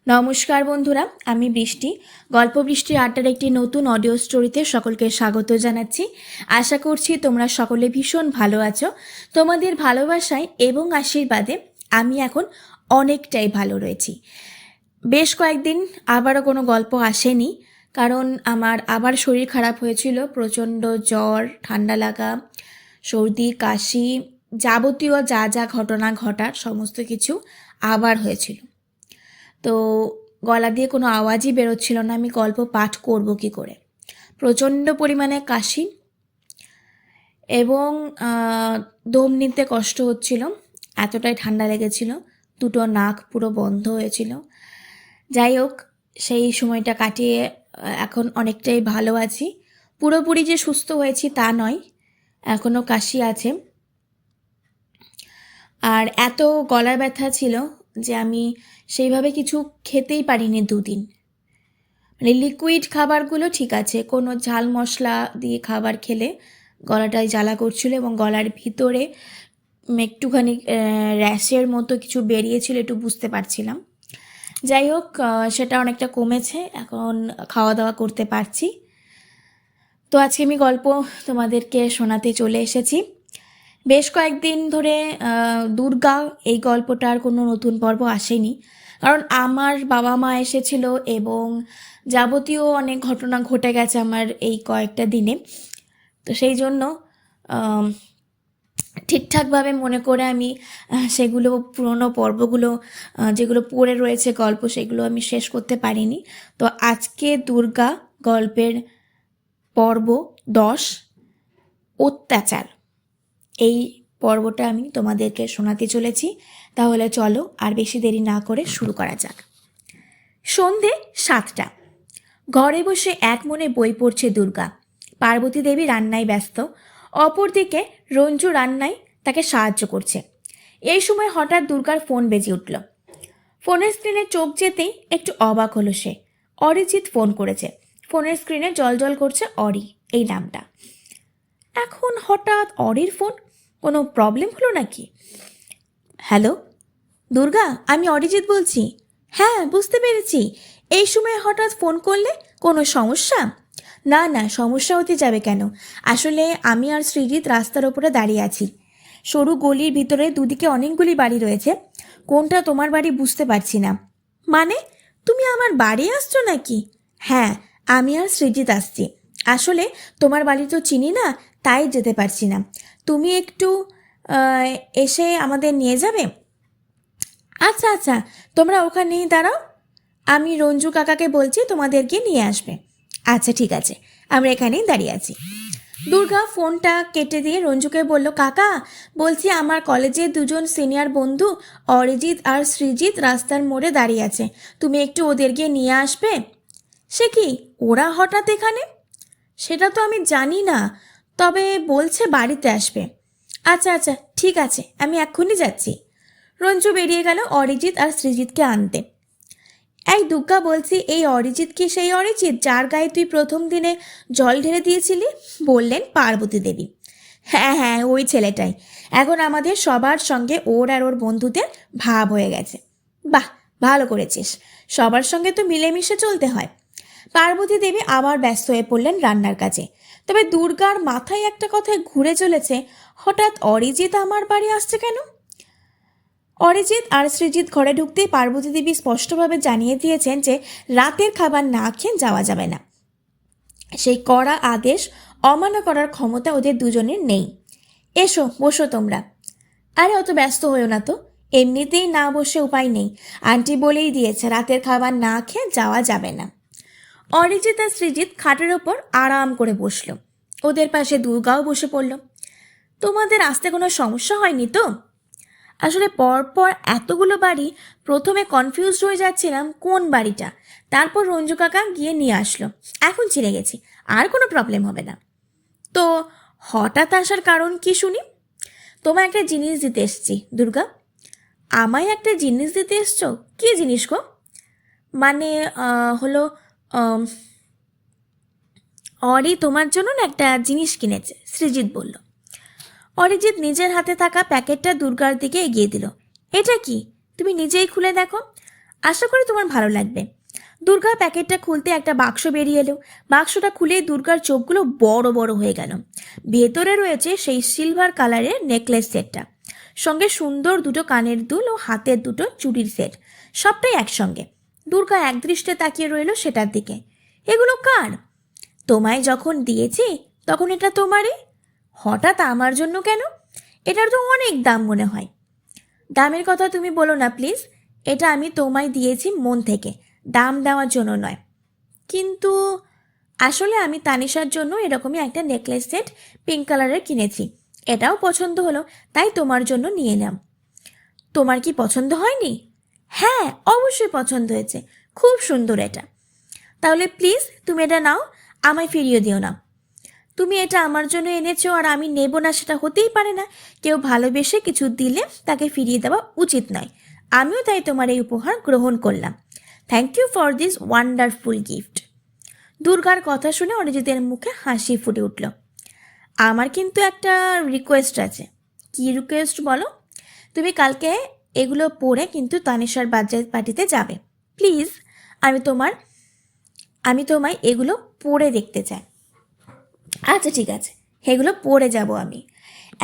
নমস্কার বন্ধুরা, আমি বৃষ্টি। গল্প বৃষ্টির আড্ডার একটি নতুন অডিও স্টোরিতে সকলকে স্বাগত জানাচ্ছি। আশা করছি তোমরা সকলে ভীষণ ভালো আছো। তোমাদের ভালোবাসায় এবং আশীর্বাদে আমি এখন অনেকটাই ভালো রয়েছি। বেশ কয়েকদিন আবারও কোনো গল্প আসেনি, কারণ আমার আবার শরীর খারাপ হয়েছিল। প্রচণ্ড জ্বর, ঠান্ডা লাগা, সর্দি, কাশি, যাবতীয় যা যা ঘটনা ঘটার সমস্ত কিছু আবার হয়েছিল। তো গলা দিয়ে কোনো আওয়াজই বেরোচ্ছিল না, আমি গল্প পাঠ করব কি করে। প্রচণ্ড পরিমাণে কাশি এবং দম নিতে কষ্ট হচ্ছিল, এতটাই ঠান্ডা লেগেছিল। দুটো নাক পুরো বন্ধ হয়েছিল। যাই হোক, সেই সময়টা কাটিয়ে এখন অনেকটাই ভালো আছি। পুরোপুরি যে সুস্থ হয়েছি তা নয়, এখনও কাশি আছে। আর এত গলা ব্যথা ছিল যে আমি সেইভাবে কিছু খেতেই পারিনি দুদিন। মানে লিকুইড খাবারগুলো ঠিক আছে, কোনো ঝাল মশলা দিয়ে খাবার খেলে গলাটায় জ্বালা করছিল এবং গলার ভিতরে একটুখানি র্যাশের মতো কিছু বেরিয়েছিল, একটু বুঝতে পারছিলাম। যাই হোক, সেটা অনেকটা কমেছে, এখন খাওয়া দাওয়া করতে পারছি। তো আজকে আমি গল্প তোমাদেরকে শোনাতে চলে এসেছি। বেশ কয়েকদিন ধরে দুর্গা এই গল্পটার কোনো নতুন পর্ব আসেনি, কারণ আমার বাবা মা এসেছিল এবং যাবতীয় অনেক ঘটনা ঘটে গেছে আমার এই কয়েকটা দিনে। তো সেই জন্য ঠিকঠাকভাবে মনে করে আমি সেগুলো পুরনো পর্বগুলো যেগুলো পড়ে রয়েছে গল্প, সেগুলো আমি শেষ করতে পারিনি। তো আজকে দুর্গা গল্পের পর্ব 10, অত্যাচার, এই পর্বটা আমি তোমাদেরকে শোনাতে চলেছি। তাহলে চলো আর বেশি দেরি না করে শুরু করা যাক। সন্ধে 7টা। ঘরে বসে এক মনে বই পড়ছে দুর্গা। পার্বতী দেবী রান্নায় ব্যস্ত, অপরদিকে রঞ্জু রান্নায় তাকে সাহায্য করছে। এই সময় হঠাৎ দুর্গার ফোন বেজে উঠল। ফোনের স্ক্রিনে চোখ যেতেই একটু অবাক হলো সে। অরিজিৎ ফোন করেছে। ফোনের স্ক্রিনে জলজল করছে অরি এই নামটা। এখন হঠাৎ অরির ফোন, কোনো প্রবলেম হলো নাকি? হ্যালো দুর্গা, আমি অরিজিৎ বলছি। হ্যাঁ, বুঝতে পেরেছি। এই সময় হঠাৎ ফোন করলে, কোনো সমস্যা? না না, সমস্যা হতে যাবে কেন? আসলে আমি আর সৃজিত রাস্তার ওপরে দাঁড়িয়ে আছি। সরু গলির ভিতরে দুদিকে অনেকগুলি বাড়ি রয়েছে, কোনটা তোমার বাড়ি বুঝতে পারছি না। মানে তুমি আমার বাড়ি আসছো নাকি? হ্যাঁ, আমি আর সৃজিত আসছি। আসলে তোমার বাড়ি তো চিনি না, তাই যেতে পারছি না। তুমি একটু এসে আমাদের নিয়ে যাবে? আচ্ছা আচ্ছা, তোমরা ওখানেই দাঁড়াও, আমি রঞ্জু কাকাকে বলছি তোমাদেরকে নিয়ে আসবে। আচ্ছা ঠিক আছে, আমরা এখানেই দাঁড়িয়ে আছি। দুর্গা ফোনটা কেটে দিয়ে রঞ্জুকে বলল, কাকা বলছি আমার কলেজের দুজন সিনিয়র বন্ধু অরিজিৎ আর সৃজিত রাস্তার মোড়ে দাঁড়িয়ে আছে, তুমি একটু ওদেরকে নিয়ে আসবে। সে কি, ওরা হঠাৎ এখানে? সেটা তো আমি জানি না, তবে বলছে বাড়িতে আসবে। আচ্ছা আচ্ছা ঠিক আছে, আমি এক্ষুনি যাচ্ছি। রঞ্জু বেরিয়ে গেল অরিজিৎ আর সৃজিতকে আনতে। এই দুর্গা, বলছি এই অরিজিৎ কি সেই অরিজিৎ যার গায়ে তুই প্রথম দিনে জল ঢেলে দিয়েছিলি? বললেন পার্বতী দেবী। হ্যাঁ হ্যাঁ, ওই ছেলেটাই। এখন আমাদের সবার সঙ্গে ওর আর ওর বন্ধুদের ভাব হয়ে গেছে। বাহ, ভালো করেছিস, সবার সঙ্গে তো মিলেমিশে চলতে হয়। পার্বতী দেবী আবার ব্যস্ত হয়ে পড়লেন রান্নার কাজে। তবে দুর্গার মাথায় একটা কথায় ঘুরে চলেছে, হঠাৎ অরিজিৎ আমার বাড়ি আসছে কেন? অরিজিৎ আর সৃজিত ঘরে ঢুকতেই পার্বতী দেবী স্পষ্টভাবে জানিয়ে দিয়েছেন যে রাতের খাবার না খেয়ে যাওয়া যাবে না। সেই কড়া আদেশ অমান্য করার ক্ষমতা ওদের দুজনের নেই। এসো বসো তোমরা। আরে অত ব্যস্ত হয়েও না তো, এমনিতেই না বসে উপায় নেই, আন্টি বলেই দিয়েছে রাতের খাবার না খেয়ে যাওয়া যাবে না। অরিজিৎ আর সৃজিত খাটের ওপর আরাম করে বসলো। ওদের পাশে দুর্গাও বসে পড়ল। তোমাদের আসতে কোনো সমস্যা হয়নি তো? আসলে পরপর এতগুলো বাড়ি, প্রথমে কনফিউজড হয়ে যাচ্ছিলাম কোন বাড়িটা। তারপর রঞ্জু কাকা গিয়ে নিয়ে আসলো, এখন চিনে গেছি, আর কোনো প্রবলেম হবে না। তো হঠাৎ আসার কারণ কি শুনি? তোমায় একটা জিনিস দিতে এসছি দুর্গা। আমায় একটা জিনিস দিতে এসছো? কী জিনিস গো? মানে হলো অরি তোমার জন্য না একটা জিনিস কিনেছে, সৃজিত বলল। অরিজিৎ নিজের হাতে থাকা প্যাকেটটা দুর্গার দিকে এগিয়ে দিল। এটা কি? তুমি নিজেই খুলে দেখো। আশা করি তোমার ভালো লাগবে। দুর্গা প্যাকেটটা খুলতে একটা বাক্স বেরিয়ে এলো। বাক্সটা খুলে দুর্গার চোখগুলো বড় বড় হয়ে গেল। ভেতরে রয়েছে সেই সিলভার কালারের নেকলেস সেটটা, সঙ্গে সুন্দর দুটো কানের দুল ও হাতের দুটো চুড়ির সেট, সবটাই একসঙ্গে। দুর্গা একদৃষ্টে তাকিয়ে রইল সেটার দিকে। এগুলো কার? তোমায় যখন দিয়েছি তখন এটা তোমারই। হঠাৎ আমার জন্য কেন? এটার তো অনেক দাম মনে হয়। দামের কথা তুমি বলো না প্লিজ। এটা আমি তোমায় দিয়েছি মন থেকে, দাম দেওয়ার জন্য নয়। কিন্তু আসলে আমি তানিশার জন্য এরকমই একটা নেকলেস সেট পিঙ্ক কালারের কিনেছি। এটাও পছন্দ হলো, তাই তোমার জন্য নিয়ে এলাম। তোমার কি পছন্দ হয়নি? হ্যাঁ, অবশ্যই পছন্দ হয়েছে, খুব সুন্দর এটা। তাহলে প্লিজ তুমি এটা নাও, আমায় ফিরিয়ে দিও না। তুমি এটা আমার জন্য এনেছো আর আমি নেব না সেটা হতেই পারে না। কেউ ভালোবেসে কিছু দিলে তাকে ফিরিয়ে দেওয়া উচিত নয়। আমিও তাই তোমার এই উপহার গ্রহণ করলাম। Thank you for this wonderful gift. দুর্গার কথা শুনে অরিজিতের মুখে হাসি ফুটে উঠল। আমার কিন্তু একটা রিকোয়েস্ট আছে। কি রিকোয়েস্ট বলো? তুমি কালকে এগুলো পরে কিন্তু তানিশার বার্থডে পার্টিতে যাবে প্লিজ। আমি তোমায় এগুলো পরে দেখতে চাই। আচ্ছা ঠিক আছে, এগুলো পরে যাব আমি।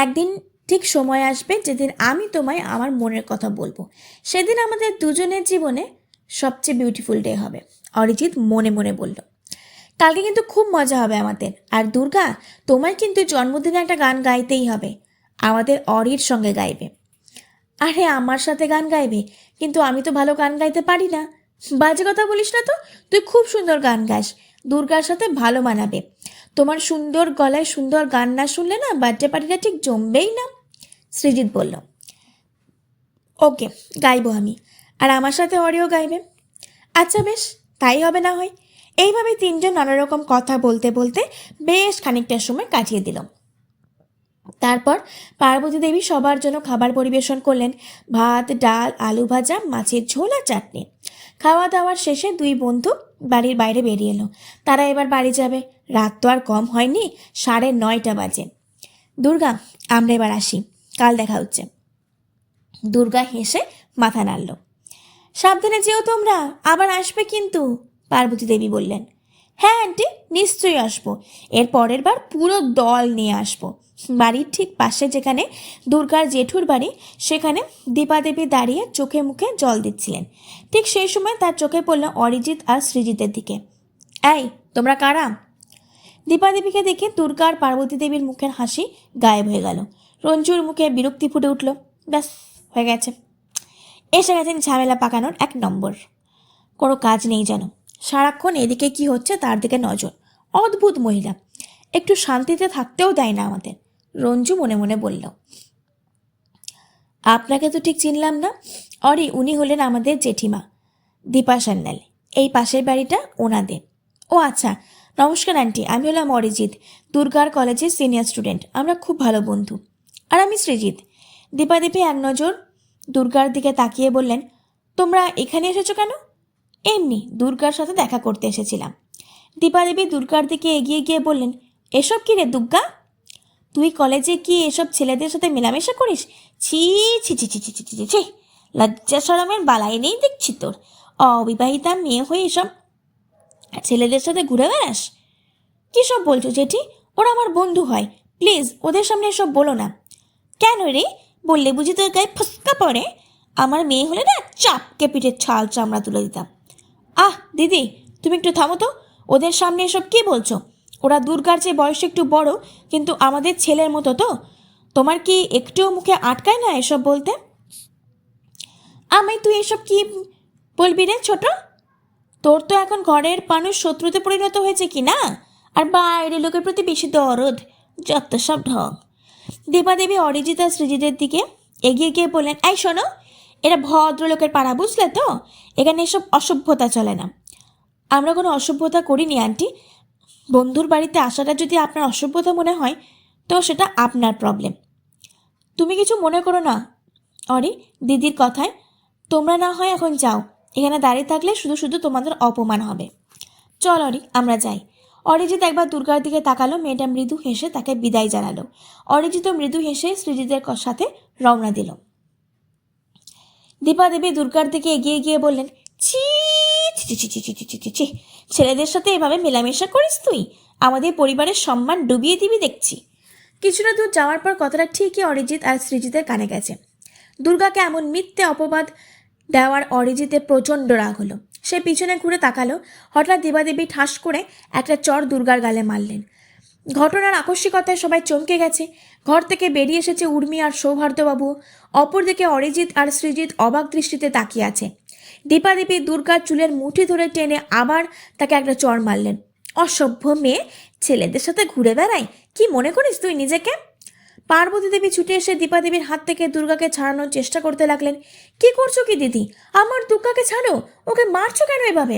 একদিন ঠিক সময় আসবে যেদিন আমি তোমায় আমার মনের কথা বলবো। সেদিন আমাদের দুজনের জীবনে সবচেয়ে বিউটিফুল ডে হবে। অরিজিৎ মনে মনে বলল। কালকে কিন্তু খুব মজা হবে আমাদের। আর দুর্গা, তোমার কিন্তু জন্মদিনে একটা গান গাইতেই হবে। আমাদের অরির সঙ্গে গাইবে। আরে আমার সাথে গান গাইবে? কিন্তু আমি তো ভালো গান গাইতে পারি না। বাজে কথা বলিস না তো, তুই খুব সুন্দর গান গাস। দুর্গার সাথে ভালো মানাবে। তোমার সুন্দর গলায় সুন্দর গান না শুনলে না বার্থডে পার্টিটা ঠিক জমবেই না। সৃজিত বলল। ওকে, গাইবো আমি। আর আমার সাথে অরিও গাইবে। আচ্ছা বেশ, তাই হবে না হয়। এইভাবে তিনজন নানা রকম কথা বলতে বলতে বেশ খানিকটা সময় কাটিয়ে দিল। তারপর পার্বতী দেবী সবার জন্য খাবার পরিবেশন করলেন। ভাত, ডাল, আলু ভাজা, মাছের ঝোল আর চাটনি। খাওয়া দাওয়ার শেষে দুই বন্ধু বাড়ির বাইরে বেরিয়ে এলো। তারা এবার বাড়ি যাবে। রাত তো আর কম হয়নি, 9:30 বাজে। দুর্গা, আমরা এবার আসি, কাল দেখা হচ্ছে। দুর্গা হেসে মাথা নাড়ল। সাবধানে যেও তোমরা, আবার আসবে কিন্তু, পার্বতী দেবী বললেন। হ্যাঁ আন্টি, নিশ্চয়ই আসবো। এর পরের বার পুরো দল নিয়ে আসবো। বাড়ির ঠিক পাশে যেখানে দুর্গার জেঠুর বাড়ি, সেখানে দীপাদেবী দাঁড়িয়ে চোখে মুখে জল দিচ্ছিলেন। ঠিক সেই সময় তার চোখে পড়ল অরিজিৎ আর সৃজিতের দিকে। এই, তোমরা কারা? দীপাদেবীকে দেখে দুর্গা আর পার্বতী দেবীর মুখের হাসি গায়েব হয়ে গেল। রঞ্জুর মুখে বিরক্তি ফুটে উঠল। ব্যাস, হয়ে গেছে, এসে গেছেন ঝামেলা পাকানোর 1 নম্বর। কোনো কাজ নেই যেন, সারাক্ষণ এদিকে কি হচ্ছে তার দিকে নজর। অদ্ভুত মহিলা, একটু শান্তিতে থাকতেও দেয় না আমাদের। রঞ্জু মনে মনে বলল। আপনাকে তো ঠিক চিনলাম না। অরি, উনি হলেন আমাদের জেঠিমা, দীপা সান্যাল। এই পাশের বাড়িটা ওনাদের। ও আচ্ছা, নমস্কার আন্টি, আমি হলাম অরিজিৎ, দুর্গার কলেজের সিনিয়র স্টুডেন্ট। আমরা খুব ভালো বন্ধু। আর আমি সৃজিত। দীপাদেবী এক নজর দুর্গার দিকে তাকিয়ে বললেন, তোমরা এখানে এসেছো কেন? এমনি, দুর্গার সাথে দেখা করতে এসেছিলাম। দীপাদেবী দুর্গার দিকে এগিয়ে গিয়ে বললেন, এসব কি রে দুর্গা? তুই কলেজে কি এসব ছেলেদের সাথে মেলামেশা করিস? ছি ছি ছি ছি ছি ছি ছি ছি, লজ্জা শরমের বালাই নেই দেখছি তোর। অবিবাহিতা মেয়ে হয়ে এসব ছেলেদের সাথে ঘুরে বেড়াস? কী সব বলছো জেঠি? ওরা আমার বন্ধু হয়, প্লিজ ওদের সামনে এসব বলো না। কেন রে, বললে বুঝি তোর গায়ে ফসকা পড়ে? আমার মেয়ে হলে না চাপকে পিঠের ছাল চামড়া তুলে দিতাম। আহ দিদি, তুমি একটু থামো তো। ওদের সামনে এসব কী বলছো? ওরা দুর্গার চেয়ে বয়সে একটু বড়, কিন্তু আমাদের ছেলের মতো তো। তোমার কি একটুও মুখে আটকায় না এসব বলতে? আমায় তুই এসব কি বলবি রে ছোট? তোর তো এখন ঘরের মানুষ শত্রুতে পরিণত হয়েছে কি না? আর বাইরের লোকের প্রতি বেশি দরদ, যত সব ঢং। দেবাদেবী অরিজিৎ আর সৃজিতের দিকে এগিয়ে গিয়ে বললেন, এই শোনো, এরা ভদ্রলোকের পাড়া, বুঝলে তো? এখানে এসব অসভ্যতা চলে না। আমরা কোনো অসভ্যতা করিনি আন্টি। বন্ধুর বাড়িতে আসাটা যদি আপনার অসভ্যতা মনে হয় তো সেটা আপনার প্রবলেম। তুমি কিছু মনে করো না অরি দিদির কথায়। তোমরা না হয় এখন যাও, এখানে দাঁড়িয়ে থাকলে শুধু শুধু তোমাদের অপমান হবে। চল অরি, আমরা যাই। অরিজিৎ একবার দুর্গার দিকে তাকালো। মেয়েটা মৃদু হেসে তাকে বিদায় জানালো। অরিজিৎ মৃদু হেসে সৃজিতের সাথে রওনা দিল। দীপা দেবী দুর্গার দিকে এগিয়ে গিয়ে বললেন, ছি ছি ছি ছি ছি ছি ছি ছি ছি। ছেলেদের সাথে এভাবে মেলামেশা করিস তুই? আমাদের পরিবারের সম্মান ডুবিয়ে দিবি দেখছি। কিছুটা দূর যাওয়ার পর কথাটা ঠিকই অরিজিৎ আর সৃজিতের কানে গেছে। দুর্গাকে এমন মিথ্যে অপবাদ দেওয়ার অরিজিতের প্রচণ্ড রাগ হলো। সে পিছনে ঘুরে তাকালো। হঠাৎ দেবাদেবী ঠাস করে একটা চর দুর্গার গালে মারলেন। ঘটনার আকস্মিকতায় সবাই চমকে গেছে। ঘর থেকে বেরিয়ে এসেছে উর্মি আর সৌহার্দ্যবাবু। অপরদিকে অরিজিৎ আর সৃজিত অবাক দৃষ্টিতে তাকিয়ে আছে। দীপাদেবী দুর্গার চুলের মুঠি ধরে টেনে আবার তাকে একটা চড় মারলেন। অসভ্য মেয়ে, ছেলেদের সাথে ঘুরে বেড়ায়, কি মনে করিস তুই নিজেকে? পার্বতী দেবী ছুটে এসে দীপাদেবীর হাত থেকে দুর্গাকে ছাড়ানোর চেষ্টা করতে লাগলেন। কি করছো কি দিদি? আমার দুর্গাকে ছাড়ো, ওকে মারছো কেন এভাবে?